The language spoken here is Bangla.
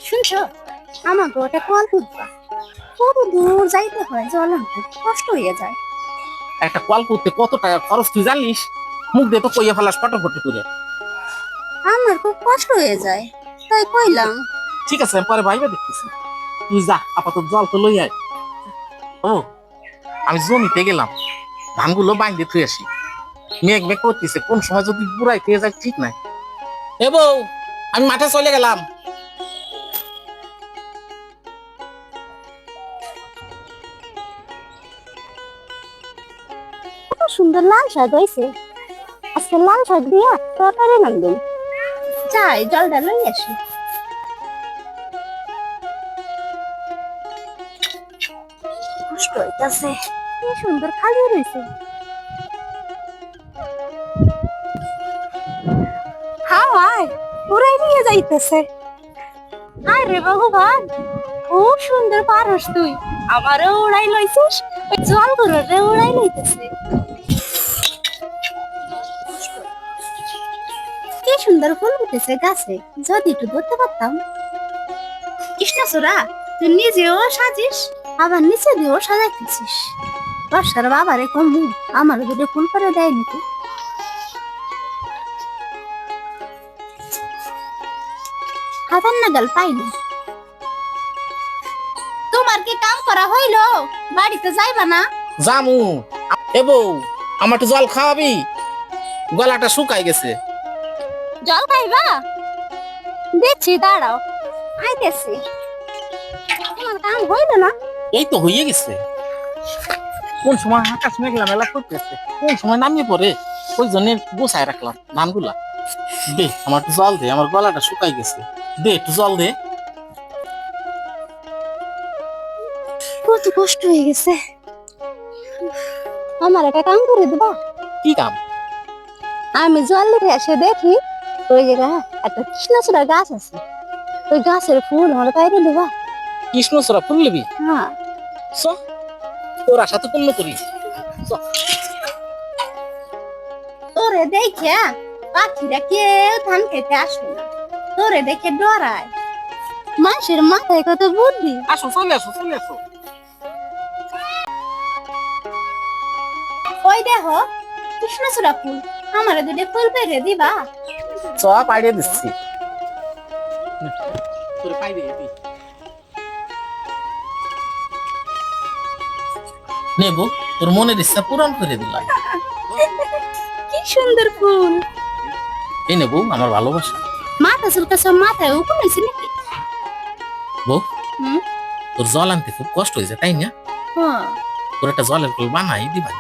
শুনছো, আমাকে ওটা কল তুলবা, কত দূর যাইতে হয়, জল আনতে কষ্ট হয়ে যায়। একটা কল করতে কত টাকা খরচ তুই জানিস? মুখ দিয়ে তো কইয়া ফেলাস ফটোফটো করে। আমার খুব কষ্ট হয়ে যায়, তাই কইলাম। ঠিক আছে, আমি পরে ভাইবা দেখতেছি। তুই যা, আপাতত জল তো লই আয়। ও, আমি জমিতে গেলাম, ধানগুলো বাইন্দে থুই আসি। মেঘ মেঘ করতেছে, কোন সময় যদি বুড়াই খেয়ে যায় ঠিক নাই। এ বউ, আমি মাঠে চলে গেলাম। কত সুন্দর লাল শাক হয়েছে, আজকে লাল শাক দিয়া তরকারি রান্ধুম। যাই জলটা লই আসি। কষ্ট হইতাছে, কি সুন্দর খালি রয়েছে। হাওয়ায় উড়াই নিয়ে যাইতেছে। আরে ভগবান, খুব সুন্দর পারস তুই, আমারও উড়াই লইছিস, ওই জল গুলোরে উড়াই লইতেছে। কি সুন্দর ফুল উঠেছে গাছে, যদি একটু ধরতে পারতাম। কৃষ্ণচূড়া, তুই নিজেও সাজিস, আবার নিচে দিয়েও সাজাইতেছিস। বর্ষার বাবারে কমু, আমার দুটো ফুল করে দেয় নাকি? হাতের নাগাল পাইনি। তোমার কি কাম করা হইলো? বাড়িতে যাইবা না? জামু। এ বউ, আমার একটু জল খাওয়াবি? গলাটা শুকাই গেছে। জল খাইবা? দেখছি, দাঁড়াও, আইতেছি। তোমার কাম হইলো না? এই তো হয়ে গেছে। কোন সময় আকাশ মেঘলা মেলা করতেছে, কোন সময় নামিয়ে পড়ে, ওই জন্য গোছায় রাখলাম ধানগুলা। দে আমার একটু জল দে, আমার গলাটা শুকাই গেছে। দে একটু জল দে। কত কষ্ট হয়ে গেছে, আমার একটা কাম করে দিবা? কি কাম? আমি জল লিখে এসে দেখি ওই জায়গায় একটা কৃষ্ণচূড়া গাছ আছে, ওই গাছের ফুল আমার পাইরে দিবা? কৃষ্ণচূড়া ফুল নিবি? হ্যাঁ। চ, তোর আশা তো পূর্ণ করি। চ। তোরে দেখে পাখিরা কেউ ধান খেতে আসবে না, তোরে দেখে ডরায়। মানুষের মাথায় কত বুদ্ধি। আসো, চলে আসো, চলে আসো। ওই দেখো কৃষ্ণচূড়া ফুল, আমার দুটো ফুল পেরে দিবা? চ, পাইরে দিচ্ছি। তোর পাইরে দি। নেবো, তোর মনের ইচ্ছা পূরণ করে দিলাম। কি সুন্দর ফুল। এই নেবো আমার ভালোবাসা। মাথা চুলকাছে, মাথায় উপর হয়েছে নাকি? বউ, হুম, তোর জল আনতে খুব কষ্ট হয়েছে তাই না? হ্যাঁ। তোর একটা জলের কল বানাই দিবা?